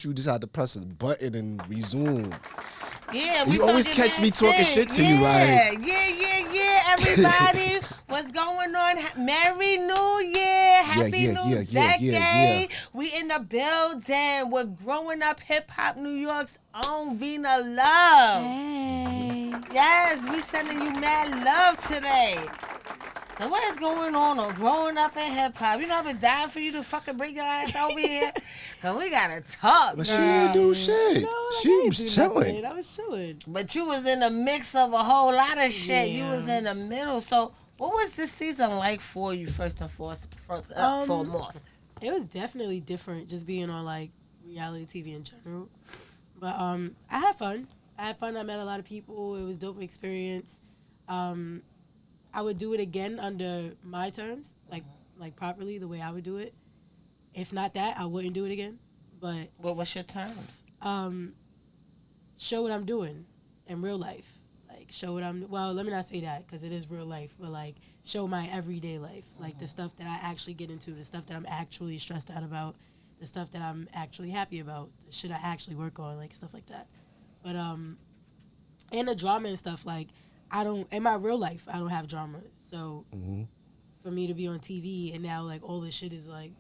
You just had to press a button and resume. Yeah, we You always catch me talking shit to you, like. Yeah. Everybody, what's going on? Merry New Year, Happy New Decade. We in the building. We're growing up hip hop New York's own Vina Love. Hey. Yes, we sending you mad love today. So what is going on growing up in hip hop? You know I've been dying for you to fucking bring your ass over here. Cause we gotta talk. But girl. she didn't do shit. No, She was chilling. I was chilling. But you was in the mix of a whole lot of shit. Yeah. You was in the middle. So what was this season like for you first and foremost? It was definitely different just being on like reality TV in general. But I had fun. I met a lot of people. It was a dope experience. I would do it again under my terms, like properly the way I would do it. If not that, I wouldn't do it again. But what's your terms? Show what I'm doing in real life. Like show what I'm. Well, let me not say that because it is real life. But like show my everyday life, like the stuff that I actually get into, the stuff that I'm actually stressed out about, the stuff that I'm actually happy about, the shit I actually work on, like stuff like that. But and the drama and stuff like. In my real life, I don't have drama. So for me to be on TV and now like all this shit is like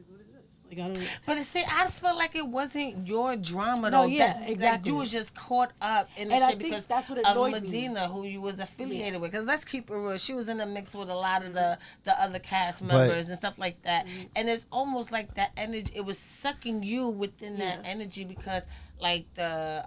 what is this? Like I don't. But see, I feel like it wasn't your drama No, though. yeah, that exactly. you was just caught up in the And I shit think because that's what of annoyed Madina, me. who you was affiliated with. Because let's keep it real, she was in the mix with a lot of the other cast members and stuff like that. And it's almost like that energy. It was sucking you within that energy because. Like the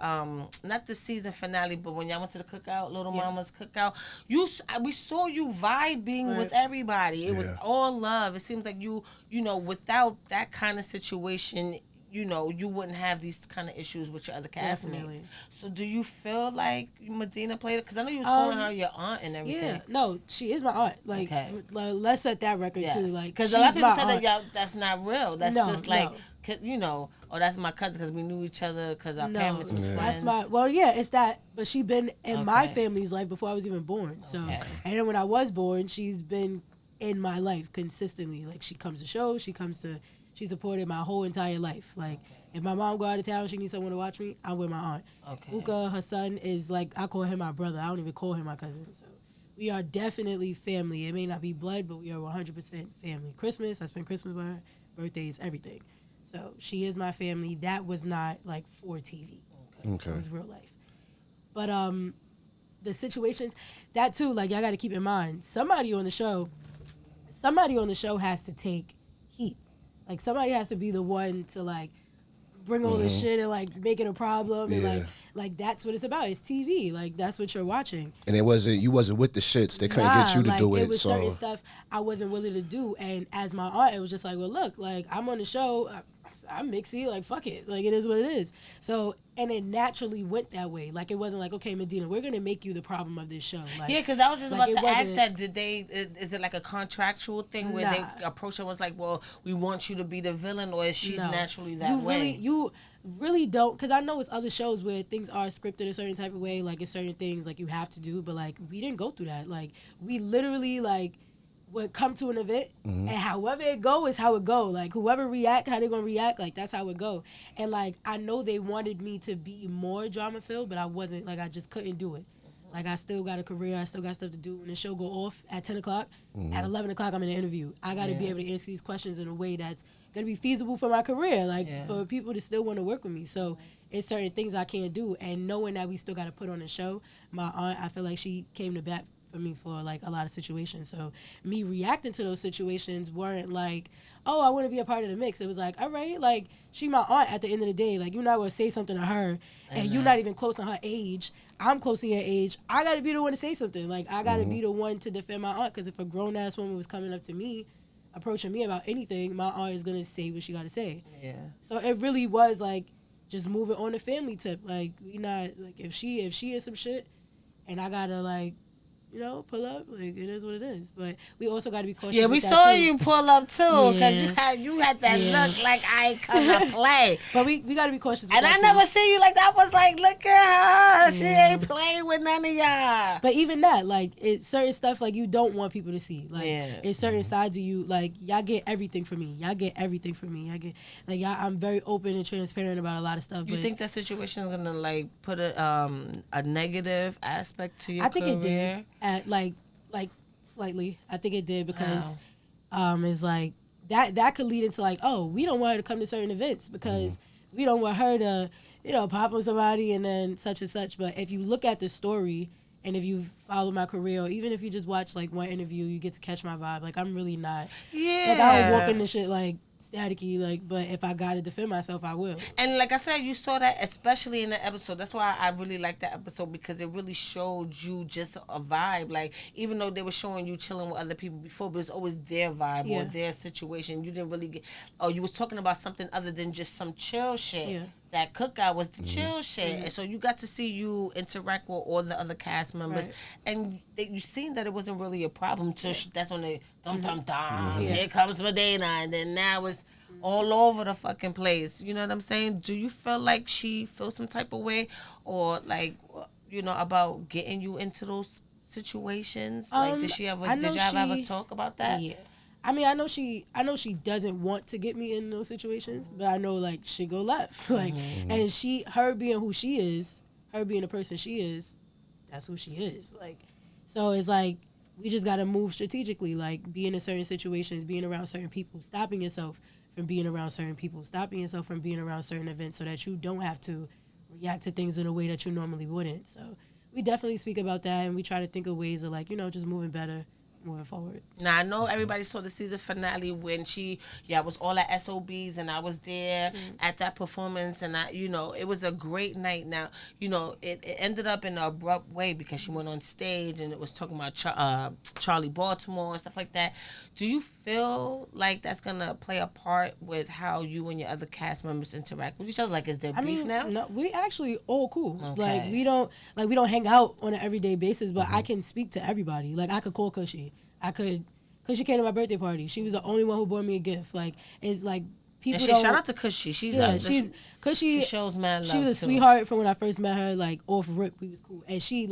not the season finale, but when y'all went to the cookout, Little Mama's cookout, we saw you vibing with everybody. It was all love. It seems like you know, without that kind of situation, you know, you wouldn't have these kind of issues with your other castmates. So do you feel like Madina played it? Because I know you was calling her your aunt and everything. Yeah, no, she is my aunt. Like, let's set that record too. Like, because a lot of people said that y'all that's not real. That's just like. You know, oh, that's my cousin because we knew each other because our parents was friends. It's that, but she been in my family's life before I was even born. So, and then when I was born, she's been in my life consistently. Like, she comes to shows, she supported my whole entire life. Like, if my mom go out of town, she needs someone to watch me, I'm with my aunt. Uka, her son, is like, I call him my brother. I don't even call him my cousin. So, we are definitely family. It may not be blood, but we are 100% family. Christmas, I spend Christmas with her, birthdays, everything. So she is my family. That was not like for TV. Okay. It was real life. But the situations, that too, like y'all got to keep in mind. Somebody on the show has to take heat. Like somebody has to be the one to like bring all this shit and like make it a problem and like that's what it's about. It's TV. Like that's what you're watching. And you wasn't with the shits. They couldn't get you to do it. It was certain stuff I wasn't willing to do. And as my aunt, it was just like, well, look, like I'm on the show. I'm mixy, like fuck it, like it is what it is. So and it naturally went that way. Like it wasn't like, okay, Madina, we're gonna make you the problem of this show. Like, yeah, because I was just about to ask that. Is it like a contractual thing where they approach her was like, well, we want you to be the villain, or is she's naturally that way? You really don't, because I know it's other shows where things are scripted a certain type of way, like it's certain things like you have to do, but like we didn't go through that. Like we literally like would come to an event and however it go is how it go. Like whoever react, how they gonna react, like that's how it go. And like I know they wanted me to be more drama filled, but I wasn't. Like I just couldn't do it. Like I still got a career, I still got stuff to do. When the show go off at 10 o'clock, at 11 o'clock I'm in the interview. I gotta be able to answer these questions in a way that's gonna be feasible for my career, like for people to still want to work with me. So it's certain things I can't do, and knowing that we still gotta put on the show, my aunt, I feel like she came to bat for me for like a lot of situations. So me reacting to those situations weren't like, oh, I want to be a part of the mix. It was like, all right, like she my aunt at the end of the day. Like you're not gonna say something to her, and you're not even close to her age. I'm close to your age. I gotta be the one to say something. Like I gotta be the one to defend my aunt. Because if a grown ass woman was coming up to me, approaching me about anything, my aunt is gonna say what she gotta say. Yeah. So it really was like just moving on the family tip. Like we not like if she is some shit, and I gotta like. pull up. Like, it is what it is. But we also got to be cautious. Yeah, we with that saw too. you pull up too, because Yeah. you had that Yeah. look like I ain't come to play. But we got to be cautious with And that I too. never see you like that. I was like, look at her. She Yeah. ain't playing with none of y'all. But even that, like, it's certain stuff like you don't want people to see. Like, Yeah. it's certain sides of you. Like, y'all get everything from me. Y'all get everything from me. I get like I'm very open and transparent about a lot of stuff. You but think that situation is gonna like put a negative aspect to your I think career? it did at like slightly. I think it did because it's like that could lead into like, oh, we don't want her to come to certain events because we don't want her to pop on somebody and then such and such. But if you look at the story and if you follow my career, or even if you just watch like one interview, you get to catch my vibe. Like, I'm really not. Yeah. Like, I don't walk into shit like staticky. Like, but if I gotta defend myself, I will. And like I said, you saw that especially in the episode. That's why I really liked that episode, because it really showed you just a vibe. Like, even though they were showing you chilling with other people before, but it's always their vibe or their situation. You didn't really get, you was talking about something other than just some chill shit. Yeah. That cookout was the chill shit. And so you got to see you interact with all the other cast members. Right. And you seen that it wasn't really a problem till that's on the dum dum dum. Yeah. Here comes Madina. And then now it's all over the fucking place. You know what I'm saying? Do you feel like she feels some type of way, or like, about getting you into those situations? Like, did y'all ever talk about that? Yeah. I mean, I know she doesn't want to get me in those situations, but I know like she go left. Like, and her being who she is, her being the person she is, that's who she is. Like, so it's like we just gotta move strategically. Like, being in certain situations, being around certain people, stopping yourself from being around certain people, stopping yourself from being around certain events, so that you don't have to react to things in a way that you normally wouldn't. So we definitely speak about that, and we try to think of ways of like just moving better. Moving forward. Now, I know everybody saw the season finale when I was all at SOBs, and I was there at that performance, and it was a great night. Now, it ended up in an abrupt way because she went on stage and it was talking about Charlie Baltimore and stuff like that. Do you feel like that's gonna play a part with how you and your other cast members interact with each other? Like, is there beef now? No, we actually all cool. Okay. Like, we don't hang out on an everyday basis, but I can speak to everybody. Like, I could call Cushy. Cause she came to my birthday party. She was the only one who bought me a gift. Like, it's like people. And shout out to Cushy. Cushy shows mad love. She was a sweetheart from when I first met her. Like, off rip, we was cool, and she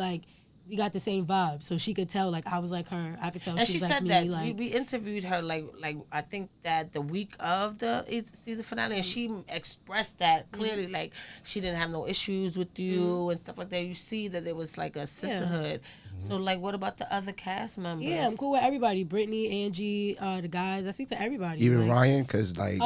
we got the same vibe, so she could tell like I was like her. I could tell and she was said like me. That like, we interviewed her like I think that the week of the season finale, and she expressed that clearly, like she didn't have no issues with you and stuff like that. You see that there was like a sisterhood. So like, what about the other cast members? Yeah, I'm cool with everybody. Brittany, Angie, the guys. I speak to everybody. Even like, Ryan, because like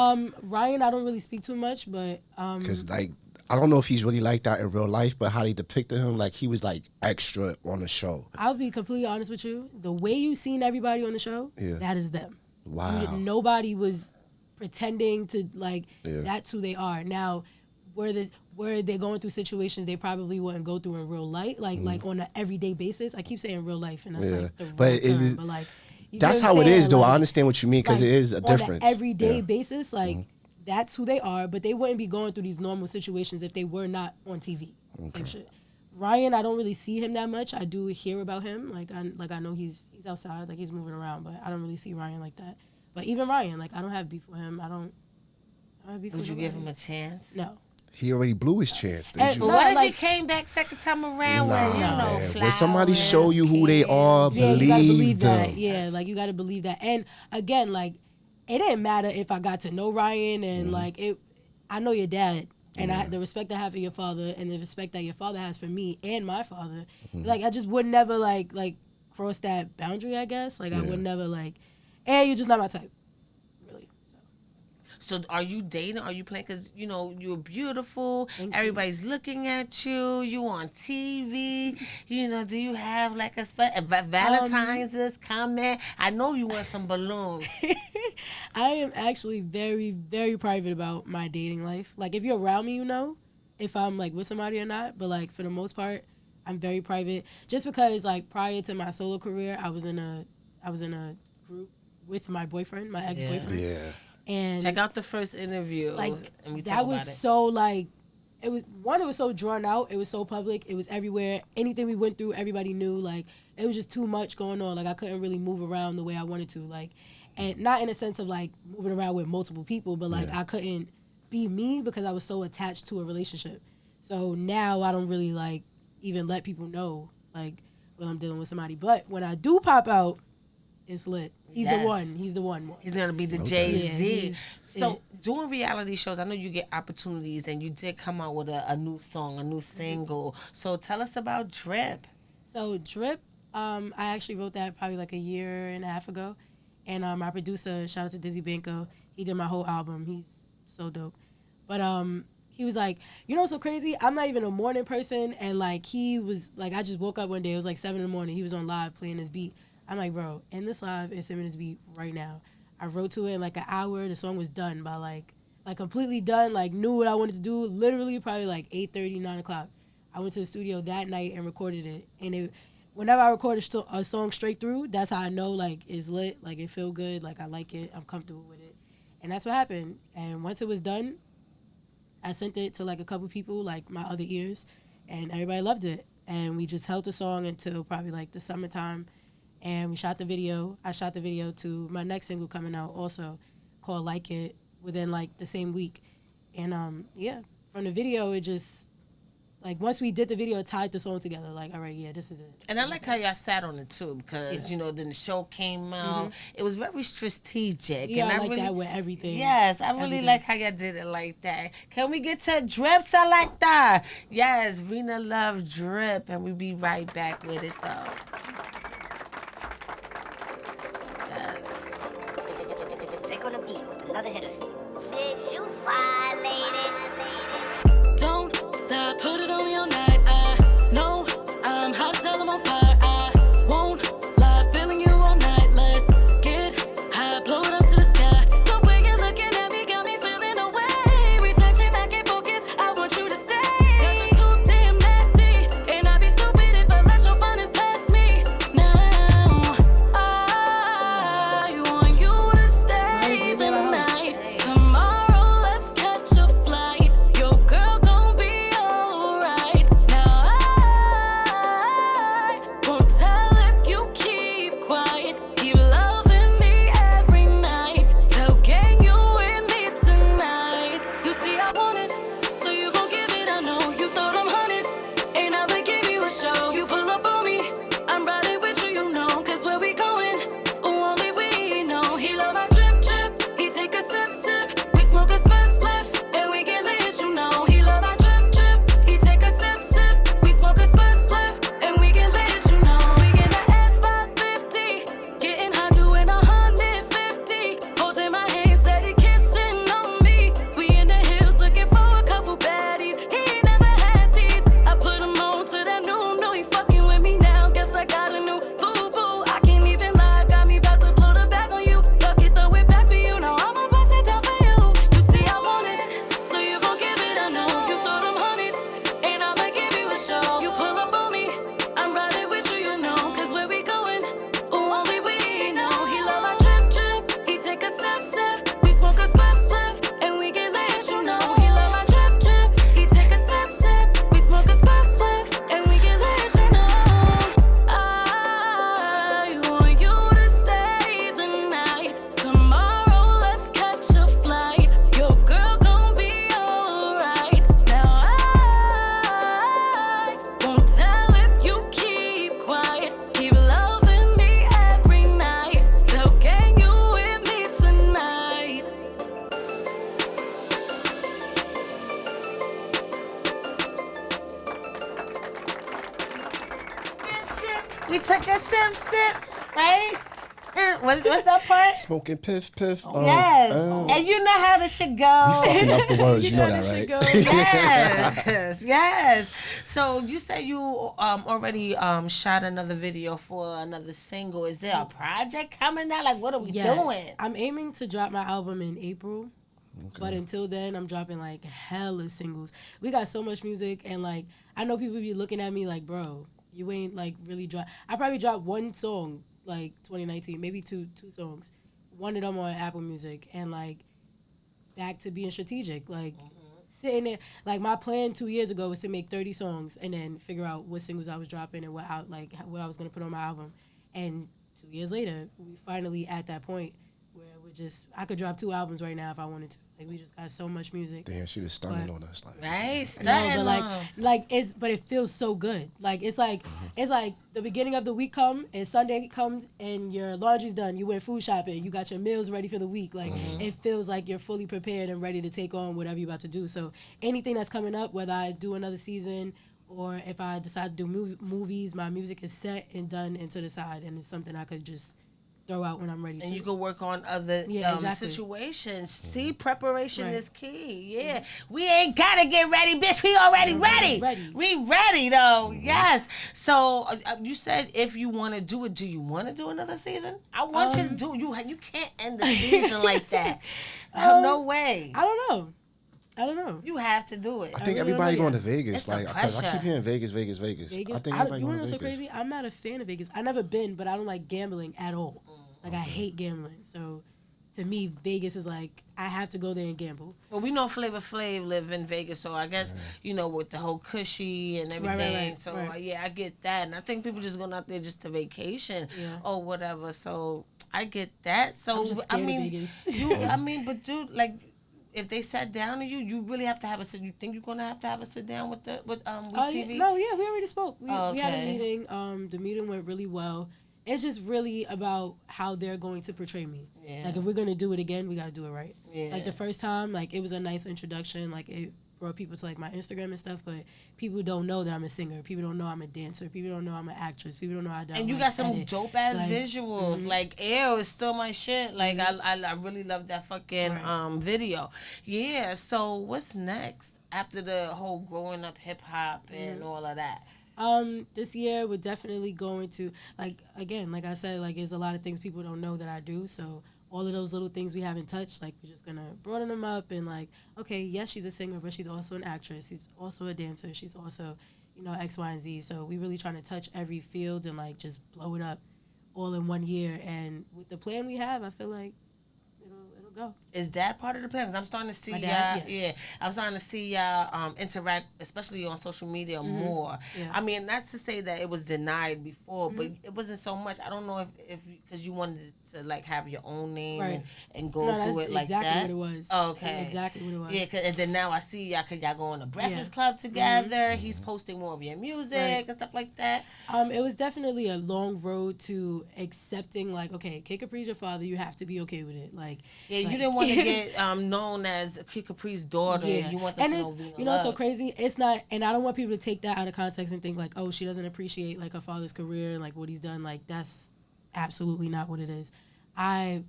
Ryan, I don't really speak too much, but because like I don't know if he's really like that in real life, but how they depicted him, like he was like extra on the show. I'll be completely honest with you. The way you seen everybody on the show, that is them. Wow. Nobody was pretending to like that's who they are. Now, where they're going through situations they probably wouldn't go through in real life, like on an everyday basis. I keep saying real life, and that's like the wrong term, but like that's how it is, though. Like, I understand what you mean, because like, it is a difference. On an everyday basis, like that's who they are, but they wouldn't be going through these normal situations if they were not on TV. Same shit. Ryan, I don't really see him that much. I do hear about him. I know he's outside, like he's moving around, but I don't really see Ryan like that. But even Ryan, like I don't have beef with him. I don't have beef with him. Would you give him a chance? No. He already blew his chance. But what if he came back second time around when somebody show you who they are, you gotta believe them. that. Yeah, like you gotta believe that. And again, like it didn't matter if I got to know Ryan and like it. I know your dad, and the respect I have for your father, and the respect that your father has for me and my father. Like I just would never like cross that boundary. I guess I would never like. You're just not my type. So are you dating? Are you playing? Because, you're beautiful. Everybody's looking at you. You on TV. Do you have like a Valentine's is coming? I know you want some balloons. I am actually very, very private about my dating life. Like, if you're around me, if I'm like with somebody or not. But like for the most part, I'm very private. Just because like prior to my solo career, I was in a group with my boyfriend, my ex-boyfriend. Yeah. And check out the first interview, and we talk that about was it. so like it was so drawn out. It was so public. It was everywhere. Anything we went through, everybody knew. Like, it was just too much going on. Like, I couldn't really move around the way I wanted to. Like, and not in a sense of, like, moving around with multiple people, but, like, I couldn't be me because I was so attached to a relationship. So now I don't really, like, even let people know, like, when I'm dealing with somebody. But when I do pop out, it's lit. He's the one. He's the one. He's going to be the Jay-Z. Yeah, so doing reality shows, I know you get opportunities, and you did come out with a new song, a new single. So tell us about Drip. So Drip, I actually wrote that probably like a year and a half ago. And my producer, shout out to Dizzy Banco, he did my whole album. He's so dope. But he was like, you know what's so crazy? I'm not even a morning person. And like, he was like, I just woke up one day, it was like 7 a.m. He was on live playing this beat. I'm like, bro, in this live and send me this beat right now. I wrote to it in like an hour. The song was done by like completely done. Like, knew what I wanted to do. Literally probably like 8:30, 9 o'clock. I went to the studio that night and recorded it. And whenever I record a song straight through, that's how I know like it's lit. Like, it feel good. Like, I like it. I'm comfortable with it. And that's what happened. And once it was done, I sent it to like a couple people, like my other ears, and everybody loved it. And we just held the song until probably like the summertime. And we shot the video. I shot the video to my next single coming out also called Like It within like the same week. And from the video, it just, like, once we did the video, it tied the song together. Like, all right, yeah, this is it. And I like how y'all sat on it too, because, you know, then the show came out. It was very strategic. Yeah, and I like really, that with everything. Yes, I really like how y'all did it like that. Can we get to Drip Selector? Yes, Vina Love Drip. And we'll be right back with it, though. Stick on the beat with another hitter. Did you violate it? Don't stop, put it on me all night. I know I'm hot, tell 'em on fire. I won't lie, feeling you all night. Let's get high, blow it up to the sky. The way you're looking at me got me feeling away. We touching, I can't focus, I want you to stay. 'Cause you're too damn nasty, and I'd be stupid if I let your fun is past me. Now I want you to stay the night. Tomorrow let's catch a flight. Your girl gon' be alright. Now I won't tell if you keep quiet. Keep loving me every night. Tell gang you with me tonight. You see I want it, so you gon' give it. I know you throw them hundreds, ain't I'ma give you a show. You pull up on me, I'm riding with you, you know. 'Cause where we going, only we know. He love my drip drip, he take a sip sip. We smoke a spliff and we get lit, you know. He love my drip drip, he take a sip sip. We smoke a spliff and we get lit, you know. We get the S550, getting high doing 150. Holding my hand steady, kissing on me. We in the hills looking for a couple baddies. He ain't never had these. I put him on to that new, no, he fucking with me now. Guess I got a new boo boo. I can't even lie, got me about to blow the back on you. Fuck it, throw it back for you. Now I'ma bust it down for you. You see I want it, so you gon' give it. I know you throw them hundreds, and I'ma give you a show. You pull up on me, I'm riding with you, you know. 'Cause where we going, only we know. He love my drip drip, he take a sip sip. We smoke a spliff and we get lit, you know. He love my drip drip, he take a sip sip. We smoke a spliff and we get lit, you know. I want you to stay the night. Tomorrow let's catch a flight. Your girl gon' be alright. Now I won't tell if you keep quiet. Keep loving me every night. Tell gang you with me tonight. We took a sip, right? And what's that part? Smoking piff piff. Yes. And you know how this should go. Fucking up the words, you know this that, shit right? goes. Yes, yes. So you said you already shot another video for another single. Is there a project coming out? Like, what are we doing? I'm aiming to drop my album in April. But until then, I'm dropping like hella singles. We got so much music, and like I know people be looking at me like, bro, you ain't like really drop. I probably dropped one song like 2019, maybe two songs. One of them on Apple Music, and like back to being strategic, like sitting there. Like my plan 2 years ago was to make 30 songs and then figure out what singles I was dropping and what I was gonna put on my album. And 2 years later, we finally at that point where I could drop 2 albums right now if I wanted to. Like we just got so much music. Damn, she just stunning on us. Like, Right, no, but it feels so good. Like it's like the beginning of the week come and Sunday comes and your laundry's done. You went food shopping. You got your meals ready for the week. Like it feels like you're fully prepared and ready to take on whatever you're about to do. So anything that's coming up, whether I do another season or if I decide to do movies, my music is set and done and to the side, and it's something I could just throw out when I'm ready to. And you can work on other exactly. situations. See, preparation is key. Yeah. We ain't got to get ready, bitch. We already ready. We ready, though. Yes. So you said if you want to do it, do you want to do another season? I want you to do You can't end the season like that. No way. I don't know. You have to do it. I think everybody going to Vegas. It's like, because I keep hearing Vegas. I think everybody you going know to what's so Vegas. crazy? I'm not a fan of Vegas. I never been, but I don't like gambling at all. Like I hate gambling. So to me, Vegas is like I have to go there and gamble. Well, we know Flavor Flav live in Vegas, so I guess with the whole cushy and everything. Right. So yeah, I get that, and I think people just going out there just to vacation or whatever. So I get that. So I'm just scared of Vegas. But dude, like. If they sat down to you really have to have a sit. You think you're gonna have a sit down with WeTV? No, we already spoke. We had a meeting. The meeting went really well. It's just really about how they're going to portray me. Yeah. Like if we're gonna do it again, we gotta do it right. Yeah. Like the first time, like it was a nice introduction. Like it brought people to like my Instagram and stuff, but people don't know that I'm a singer. People don't know I'm a dancer. People don't know I'm an actress. People don't know I And you got some dope ass visuals. Like Air is still my shit. Like I really love that fucking video. Yeah. So what's next after the whole growing up hip hop and all of that? This year we're definitely going to like I said, like there's a lot of things people don't know that I do. So all of those little things we haven't touched, like we're just gonna broaden them up and like, okay, yes, she's a singer, but she's also an actress. She's also a dancer. She's also, X, Y, and Z. So we really trying to touch every field and like just blow it up all in 1 year. And with the plan we have, I feel like it'll go. Is that part of the plan? Because I'm starting to see y'all. Yeah, I'm starting to see y'all interact, especially on social media more. Yeah. I mean, not to say that it was denied before, but it wasn't so much. I don't know if because you wanted to like have your own name and go through it like that. Exactly what it was. Okay. Exactly what it was. Yeah, and then now I see y'all. Cause y'all go on a Breakfast Club together. He's posting more of your music and stuff like that. It was definitely a long road to accepting like, okay, Kid Capri's your father. You have to be okay with it. Like, you didn't want to get known as Kid Capri's daughter. Yeah. You want them to know Vina Love. It's so crazy. It's not, and I don't want people to take that out of context and think like, oh, she doesn't appreciate like her father's career and like what he's done. Like that's absolutely not what it is. I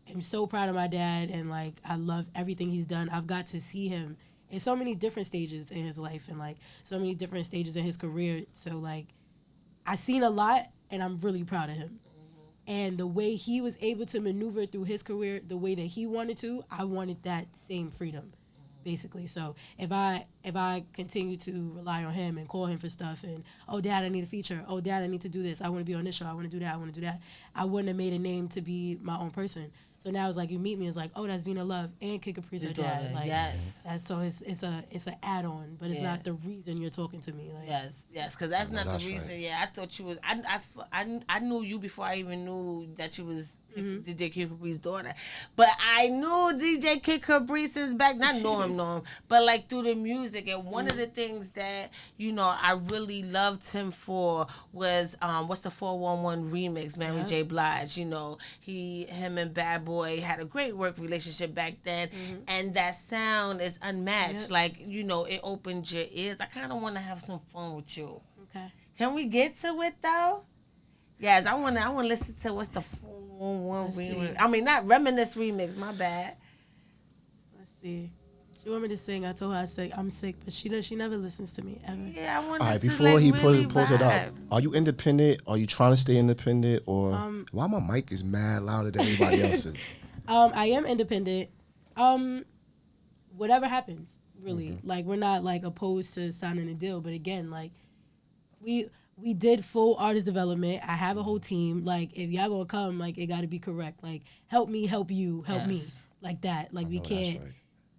am so proud of my dad and like I love everything he's done. I've got to see him in so many different stages in his life and like so many different stages in his career. So like I've seen a lot and I'm really proud of him. And the way he was able to maneuver through his career the way that he wanted to, I wanted that same freedom, basically. So if I continue to rely on him and call him for stuff and, oh, Dad, I need a feature. Oh, Dad, I need to do this. I want to be on this show. I want to do that. I want to do that. I wouldn't have made a name to be my own person. So now it's like you meet me, it's like, oh, that's Vina Love and Kid Capri's her dad. Like, yes. So it's an add-on, but it's not the reason you're talking to me. Like, yes, because that's not the reason. Right. Yeah, I thought you was. I knew you before I even knew that you was DJ Kid Capri's daughter. But I knew DJ Kid Capri since back. Not know him, but like through the music. And one of the things that I really loved him for was what's the 411 remix, Mary J. Blige. Him and Bad Boy had a great work relationship back then, and that sound is unmatched. Yep. Like it opened your ears. I kind of want to have some fun with you. Okay. Can we get to it though? Yes, I want to listen to what's the 411 remix. I mean, not Reminisce remix. My bad. Let's see. She want me to sing. I told her I'm sick, but she never listens to me ever. Yeah, I want. All right, before he pulls it up, are you independent? Are you trying to stay independent, or why my mic is mad louder than everybody else's? I am independent. Whatever happens, really. Like we're not like opposed to signing a deal, but again, like we did full artist development. I have a whole team. Like if y'all gonna come, like it got to be correct. Like help me, help you, help me, like that. Like we can't.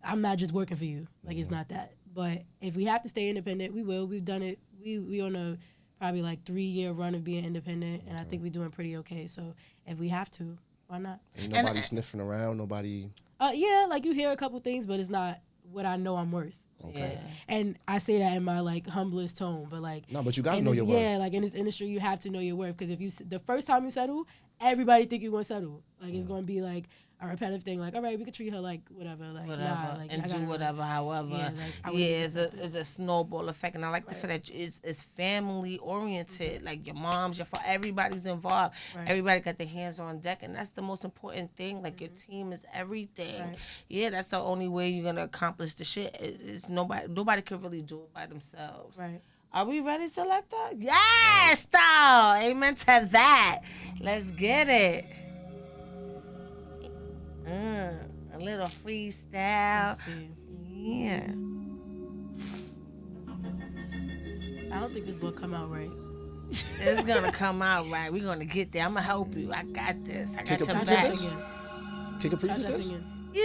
I'm not just working for you. Like, it's not that. But if we have to stay independent, we will. We've done it. We on a probably like 3-year run of being independent, and I think we're doing pretty okay. So if we have to, why not? Ain't nobody sniffing around. Nobody. Yeah, like you hear a couple things, but it's not what I know I'm worth. Okay. And I say that in my like humblest tone, but like no, but you gotta know your worth. Yeah, like in this industry, you have to know your worth because if you the first time you settle, everybody think you're gonna settle. Like it's gonna be like a repetitive thing. Like all right, we could treat her like whatever, like nah, like and do whatever, however. It's a snowball effect, and I like the fact that it's family oriented. Like your moms, everybody's involved. Everybody got their hands on deck, and that's the most important thing. Like your team is everything. Yeah, that's the only way you're gonna accomplish the shit. It's nobody can really do it by themselves. Right. Are we ready, Selector? Yes, though. Amen to that. Let's get it. A little freestyle. Yeah. I don't think this will come out right. It's gonna come out right. We're gonna get there. I'm gonna help you. I got this. I got your back. Kick a preach this? You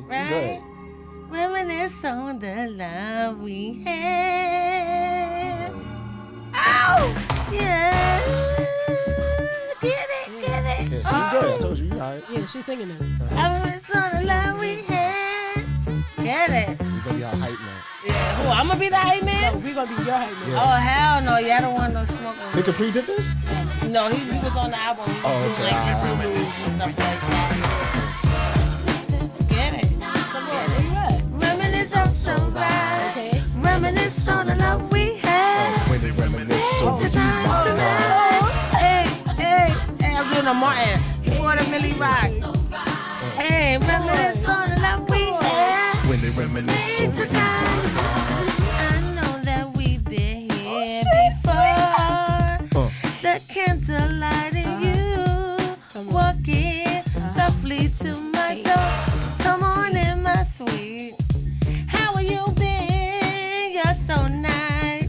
right? Good. Reminisce on the love we had. Oh, yeah. Get it. Yeah, so you good. I told you, you alright. Yeah, she's singing this. Reminisce on the love we had. Get it. You're gonna be our hype man. Yeah, who? I'm gonna be the hype man? No, we're gonna be your hype man. Yeah. Oh, hell no. Y'all don't want no smoke. Kick a pre did this? No, he was on the album. He was doing like interviews and stuff like that. Get it. Come on, where you at? Reminisce on so right. Okay. Reminisce on the love we had. When they reminisce over you, Hey, I'm doing a Martin before the Millie Rock. Hey, reminisce on the love we had. When they reminisce over you. I know that we've been here before. The candlelight and you walking softly to my door. Come on in, my sweet. How have you been? You're so nice.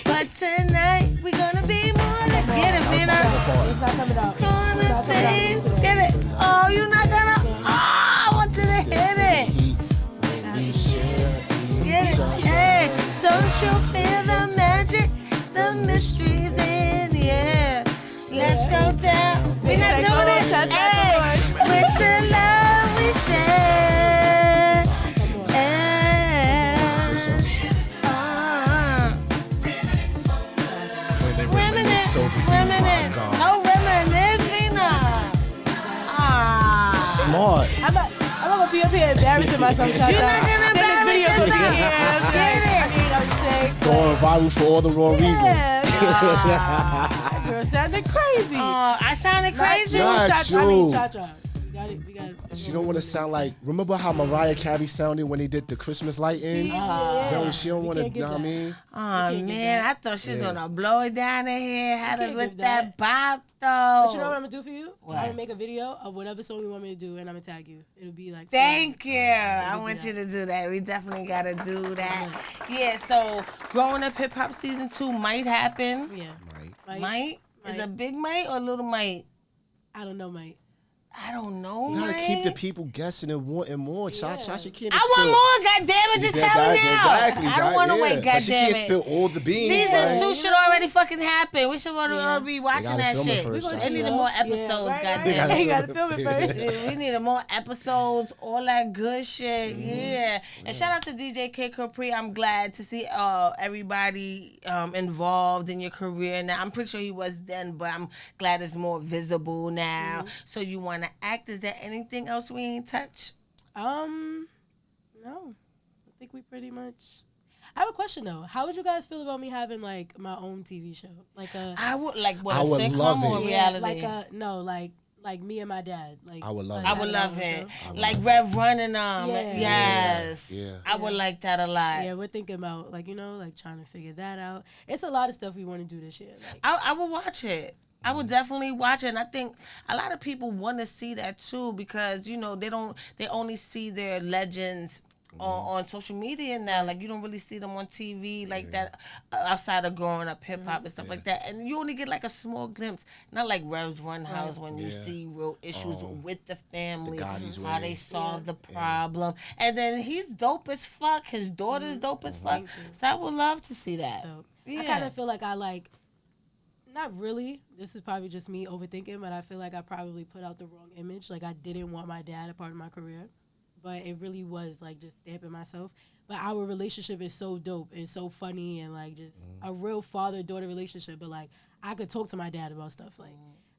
But tonight we're gonna be more than get it, Vina. It's not coming out. Get it. Oh, you're not gonna. Oh, I want you to hit it. Get it. Hey, don't you feel the magic, the mystery's in? Yeah. Let's go down. We're not doing it. Hey, with the love we share. When they reminisce over you, my God. No reminisce, Vina. Smart. I'm gonna be up here embarrassing myself, Cha-Cha. You're not gonna embarrass yourself. Get it. I mean, I'm saying. Going viral for all the wrong reasons. That girl sounded crazy. I sounded crazy. Not Cha-Cha. I mean, Cha-Cha. We got it. She don't want to sound like. Remember how Mariah Carey sounded when they did the Christmas lighting? She don't want to. You know what I mean? Oh man, I thought she was gonna blow it down in here. Had us with that. that bop though. But you know what I'm gonna do for you? What? I'm gonna make a video of whatever song you want me to do, and I'm gonna tag you. It'll be like. Thank you. I want you to do that. We definitely gotta do that. Yeah. So, growing up, hip hop season 2 might happen. Yeah. Might? Is a big might or a little might? I don't know, mate. I don't know. You gotta man. keep the people guessing and wanting more. Cha-Cha, she can't. I want more. Goddamn it! Just tell me now. Exactly. I don't want to wait. But she Goddamn can't it. spill all the beans. Season 2 should already fucking happen. We should already be watching that film it shit. first, We need more episodes. Goddamn. You gotta film it first. We need more episodes, all that good shit. Yeah. And shout out to DJ Kid Capri. I'm glad to see everybody involved in your career now. I'm pretty sure he was then, but I'm glad it's more visible now. So you want to act? Is there anything else we ain't touch? No. I think we pretty much. I have a question though. How would you guys feel about me having like my own TV show, like a? I would like what I a would sitcom love or it. reality? Like a like me and my dad. Like I would love it. I would love it. Like Rev Run and Yeah. yes. Yeah. I would like that a lot. Yeah, we're thinking about like like trying to figure that out. It's a lot of stuff we want to do this year. Like, I would watch it. I would definitely watch it, and I think a lot of people want to see that too because they only see their legends on social media now. Like you don't really see them on TV like that outside of growing up hip hop and stuff like that. And you only get like a small glimpse, not like Rev's Run House when you see real issues with the family, how they solve the problem. And then he's dope as fuck. His daughter's dope as fuck. So I would love to see that. So, I kind of feel like not really. This is probably just me overthinking, but I feel like I probably put out the wrong image. Like I didn't want my dad a part of my career, but it really was like just stamping myself. But our relationship is so dope and so funny and like just a real father-daughter relationship. But like I could talk to my dad about stuff. Like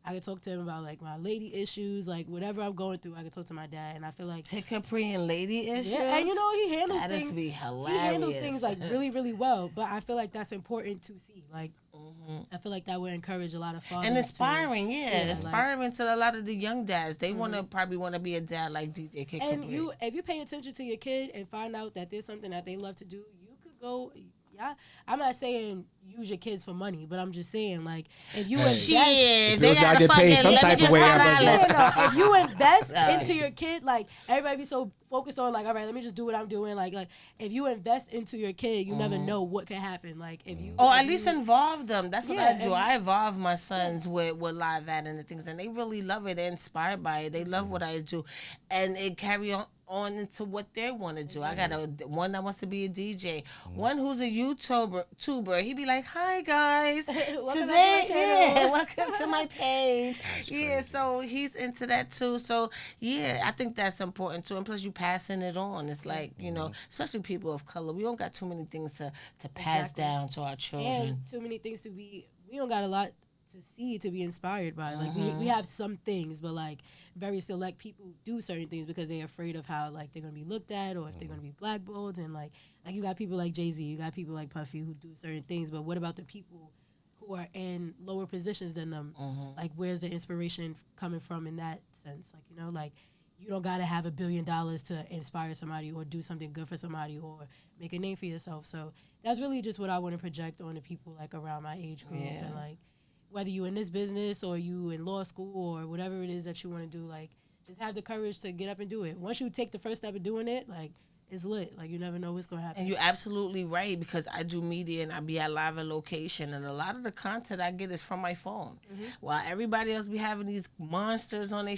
I could talk to him about like my lady issues, like whatever I'm going through. I could talk to my dad, and I feel like Kid Capri and lady issues. Yeah, and you know he handles that things. Be hilarious. He handles things like really, really well. But I feel like that's important to see. Like I feel like that would encourage a lot of fathers. And inspiring, inspiring to a lot of the young dads. They probably want to be a dad like DJ Kid Capri. And if you pay attention to your kid and find out that there's something that they love to do, you could go. Yeah, I'm not saying use your kids for money, but I'm just saying like if you invest, they gotta get paid some type of way. If you invest into your kid, like everybody be so focused on like, all right, let me just do what I'm doing. Like if you invest into your kid, you never know what can happen. Like if you at least involve them. That's what I do. I involve my sons with live ad and the things, and they really love it. They're inspired by it. They love what I do, and it carry on into what they want to do. I got one that wants to be a DJ, one who's a YouTuber. He be like, "Hi guys, today, welcome to my page." So he's into that too. So I think that's important too. And plus, you passing it on. It's like especially people of color, we don't got too many things to pass down to our children. And too many things to be. We don't got a lot to see to be inspired by. Like we have some things, but like very select people do certain things because they're afraid of how like they're gonna be looked at or if they're gonna be blackballed. And like you got people like Jay-Z, you got people like Puffy who do certain things, but what about the people who are in lower positions than them? Like where's the inspiration coming from in that sense? Like like you don't gotta have $1 billion to inspire somebody or do something good for somebody or make a name for yourself. So that's really just what I want to project on the people like around my age group. And like whether you in this business or you in law school or whatever it is that you want to do, like just have the courage to get up and do it. Once you take the first step of doing it, like it's lit. Like you never know what's gonna happen. And you're absolutely right, because I do media and I be at live and location, and a lot of the content I get is from my phone. While everybody else be having these monsters on their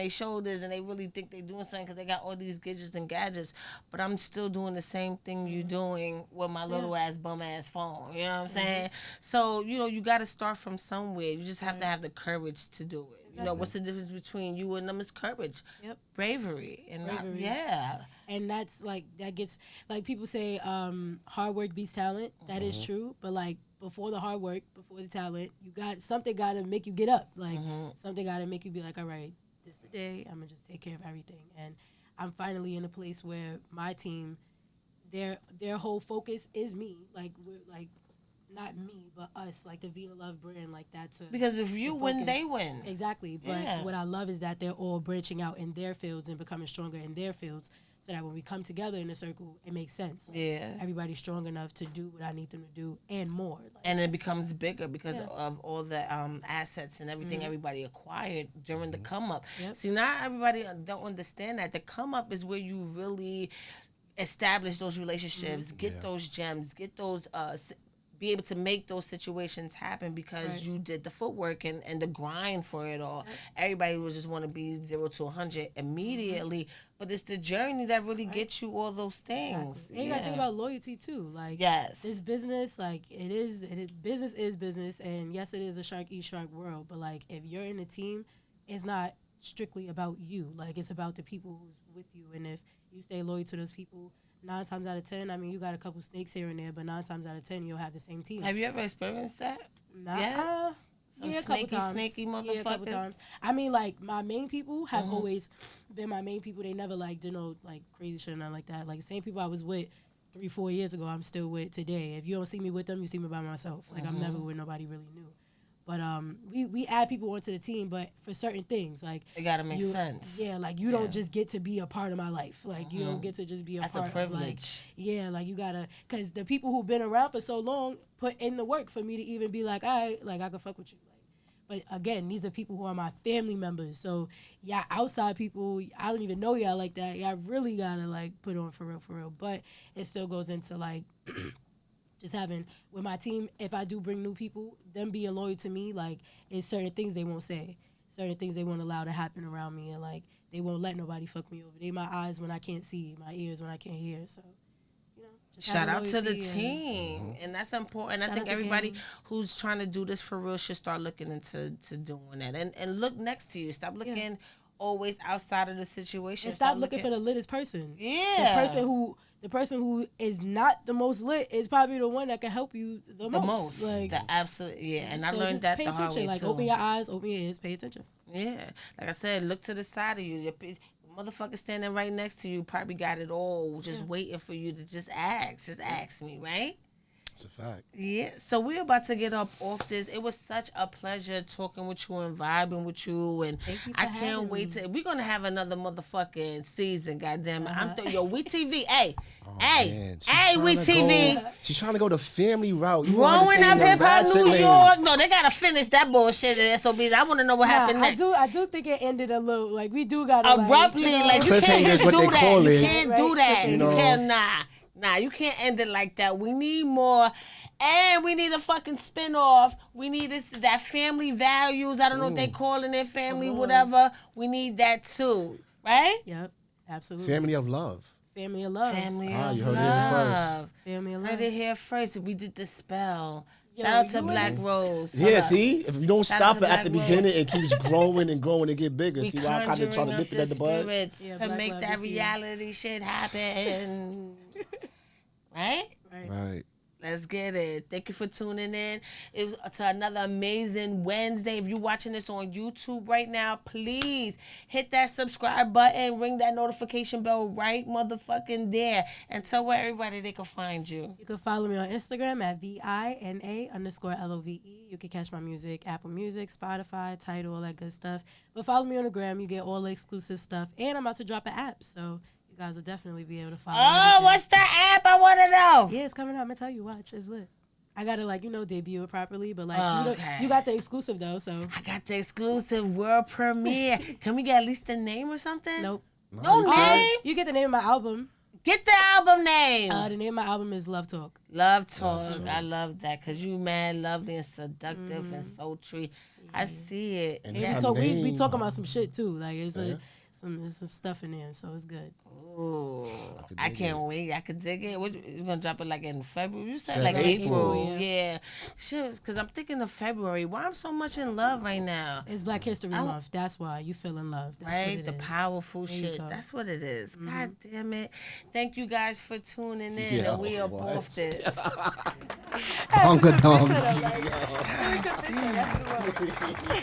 shoulders, and they really think they doing something because they got all these gadgets and gadgets. But I'm still doing the same thing you're doing with my little ass bum ass phone. You know what I'm saying? So you got to start from somewhere. You just have to have the courage to do it. Exactly. What's the difference between you and them is courage, bravery, and bravery. And that's like that gets like people say hard work beats talent. That is true, but like before the hard work, before the talent, something got to make you get up. Like something got to make you be like, all right, this today I'm gonna just take care of everything. And I'm finally in a place where my team, their whole focus is me. Like we're like. Not me, but us, like the Vina Love brand, like that's because if you win, they win. Exactly. But what I love is that they're all branching out in their fields and becoming stronger in their fields, so that when we come together in a circle, it makes sense. Like, everybody's strong enough to do what I need them to do and more. Like, and it becomes bigger because of all the assets and everything everybody acquired during the come up. See, now everybody don't understand that the come up is where you really establish those relationships, get those gems, get those. Be able to make those situations happen because you did the footwork and the grind for it all. Everybody would just want to be 0 to 100 immediately, but it's the journey that really gets you all those things. And you got to think about loyalty too. Like this business, like business is business, and yes, it is a shark eat shark world. But like if you're in a team, it's not strictly about you. Like it's about the people who's with you, and if you stay loyal to those people. 9 times out of 10, I mean, you got a couple snakes here and there, but 9 times out of 10, you'll have the same team. Have you ever experienced that? Some snaky motherfuckers. Yeah, a couple times. I mean, like, my main people have always been my main people. They never, like, did no, like, crazy shit or nothing like that. Like, the same people I was with 3-4 years ago, I'm still with today. If you don't see me with them, you see me by myself. Like, I'm never with nobody really new. But we add people onto the team, but for certain things, like it gotta make sense. Yeah, like you don't just get to be a part of my life. Like you don't get to just be a part. That's a privilege. Like you gotta, cause the people who've been around for so long put in the work for me to even be like, all right, like I can fuck with you. Like, But again, these are people who are my family members. So yeah, outside people, I don't even know y'all like that. Y'all really gotta like put on for real. But it still goes into like just having with my team. If I do bring new people, them being loyal to me, like it's certain things they won't say, certain things they won't allow to happen around me, and like they won't let nobody fuck me over. They my eyes when I can't see, my ears when I can't hear. So. Shout out to the team, and that's important. I think everybody who's trying to do this for real should start looking into doing that, and look next to you. Stop looking always outside of the situation. And stop looking for the littest person. Yeah, the person who is not the most lit is probably the one that can help you the most. Like the absolute and I learned that the hard way like too. open your eyes, open your ears, pay attention. Yeah, like I said, look to the side of you. Motherfucker standing right next to you probably got it all, just waiting for you to just ask me, right? It's a fact. Yeah, so we're about to get up off this. It was such a pleasure talking with you and vibing with you, and I can't wait to. We're gonna have another motherfucking season. Goddamn it! We TV. Hey, we TV. She's trying to go the family route. Growing up hip hop New York. No, they gotta finish that bullshit at SOBs. I want to know what happened next. I do think it ended a little like we do gotta abruptly. Like you can't just do that. You can't do that. You can't. Nah, you can't end it like that. We need more. And we need a fucking spinoff. We need that family values. I don't know what they calling it, family, whatever. We need that too. Right? Yep, absolutely. Family of love. Family of love. Family of you heard it here first. Family of love. Heard it here first. We did the spell. Shout out to Black Rose. Yeah, see? If you don't stop it at the beginning, it keeps growing and growing and get bigger. See why I kind of try to nip it at the bud? To make that reality shit happen. Right? Right. Let's get it. Thank you for tuning in. It was to another amazing Wednesday. If you're watching this on YouTube right now, please hit that subscribe button, ring that notification bell right motherfucking there, and tell where everybody they can find you. You can follow me on Instagram at VINA_LOVE. You can catch my music, Apple Music, Spotify, Tidal, all that good stuff. But follow me on the gram. You get all the exclusive stuff. And I'm about to drop an app, so you guys will definitely be able to follow everything. What's that app? I want to know. Yeah, it's coming out. I'm going to tell you. Watch. It's lit. I got to, debut it properly. But, you got the exclusive, though, so. I got the exclusive world premiere. Can we get at least the name or something? Nope. No name? You get the name of my album. Get the album name. The name of my album is Love Talk. Love Talk. I love that because you man lovely and seductive and sultry. Yeah. I see it. And we talking about some shit, too. Like, there's some stuff in there, so it's good. Ooh, I can't wait. I could dig it. You're going to drop it like in February? You said like April. Yeah. Sure, because I'm thinking of February. Why I'm so much in love right now? It's Black History Month. That's why you feel in love. That's right? The powerful shit. That's what it is. Mm-hmm. God damn it. Thank you guys for tuning in. And we are off this. Donga.